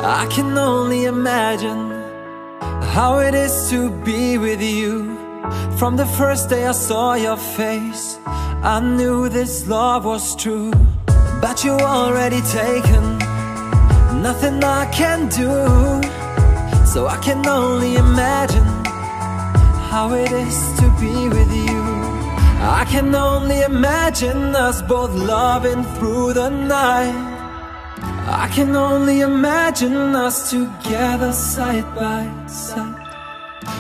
I can only imagine how it is to be with you. From the first day I saw your face, I knew this love was true. But you already taken, nothing I can do. So I can only imagine how it is to be with you. I can only imagine us both loving through the night. I can only imagine us together side by side.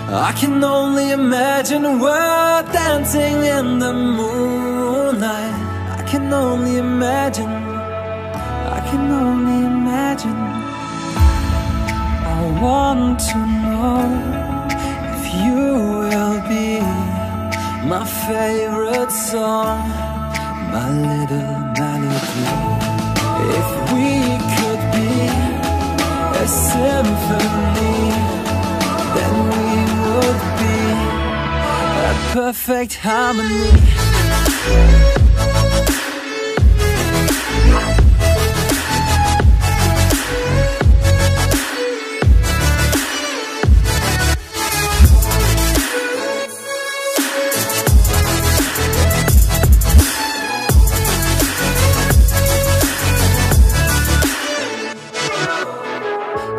I can only imagine we're dancing in the moonlight. I can only imagine, I can only imagine. I want to know if you will be my favorite song, my little melody. If we could be a symphony, then we would be a perfect harmony.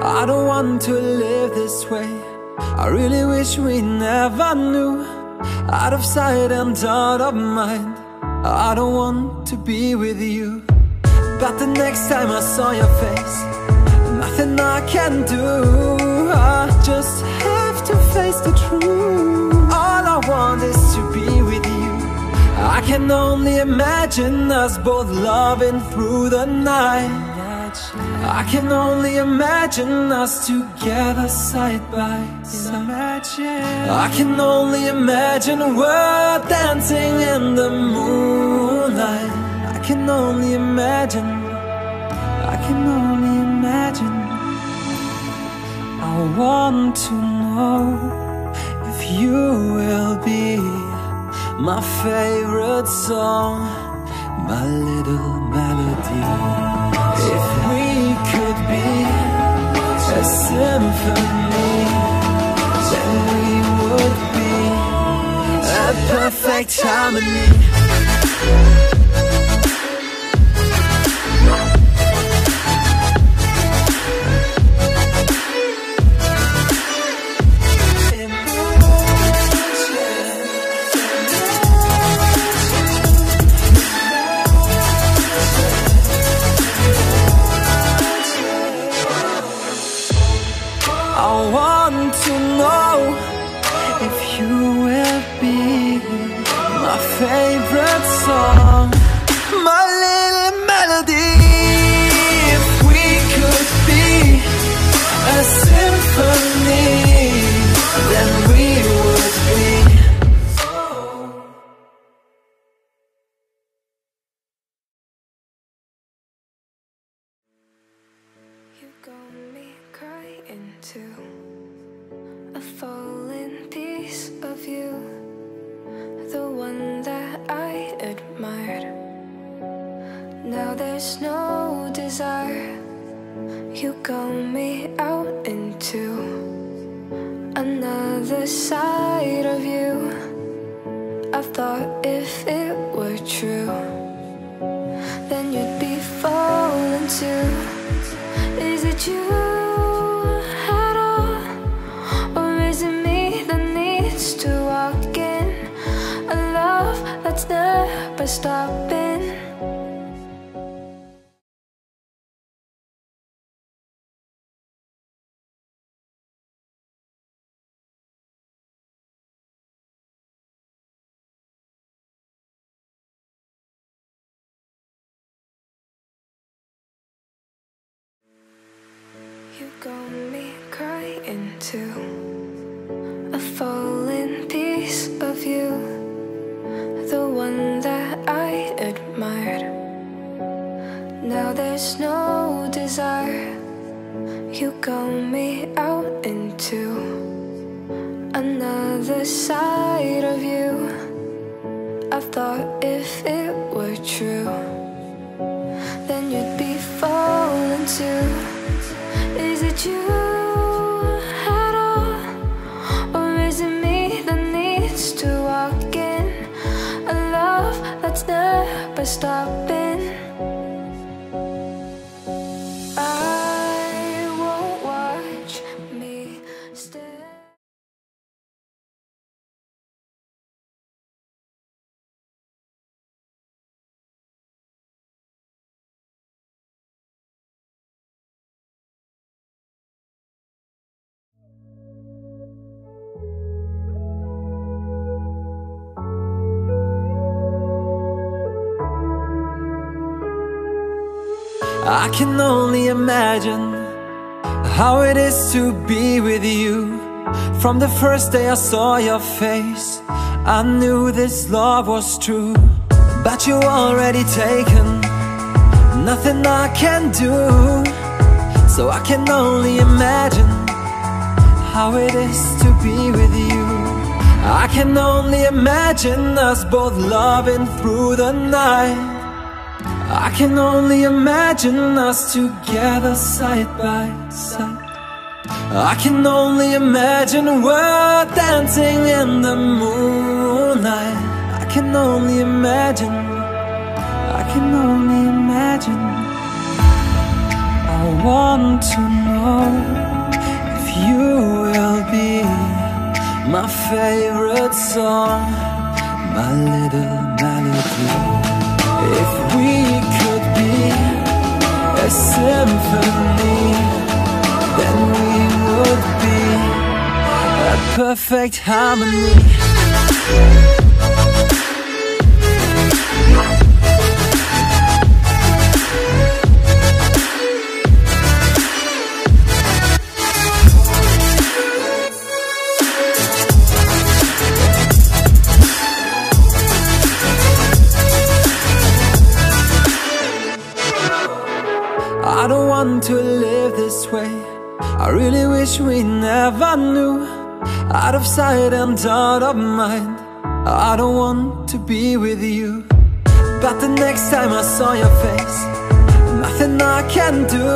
I don't want to live this way. I really wish we never knew. Out of sight and out of mind, I don't want to be with you. But the next time I saw your face, nothing I can do. I just have to face the truth. All I want is to be with you. I can only imagine us both loving through the night. I can only imagine us together side by side. I can only imagine we're dancing in the moonlight. I can only imagine, I can only imagine. I want to know if you will be my favorite song, my little melody. If we could be a symphony, then we would be a perfect harmony. I want to know if you will be my favorite song, my little melody. If we could be a symphony, then we would be. You got me crying too. A falling piece of you, the one that I admired. Now there's no desire. You got me out into another side of you. I thought if it were true, then you'd be falling too. Is it you? Never stopping. You got me crying too. A falling piece of you, the one that I admired. Now there's no desire. You got me out into another side of you. I thought if it were true, then you'd be falling too. Is it stopping. I won't watch me stay. I can only imagine how it is to be with you. From the first day I saw your face, I knew this love was true. But you already taken, nothing I can do. So I can only imagine how it is to be with you. I can only imagine us both loving through the night. I can only imagine us together side by side. I can only imagine we're dancing in the moonlight. I can only imagine, I can only imagine. I want to know if you will be my favorite song, my little melody. If we could be a symphony, then we would be a perfect harmony. I don't want to live this way. I really wish we never knew. Out of sight and out of mind, I don't want to be with you. But the next time I saw your face, nothing I can do.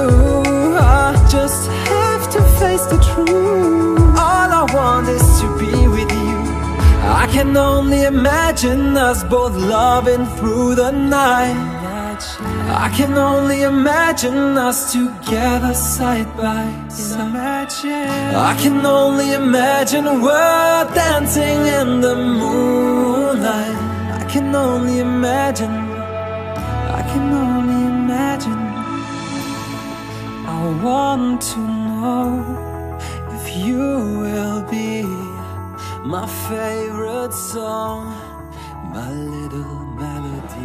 I just have to face the truth. All I want is to be with you. I can only imagine us both loving through the night. I can only imagine us together side by side. I can only imagine we're dancing in the moonlight. I can only imagine, I can only imagine. I want to know if you will be my favorite song, my little melody.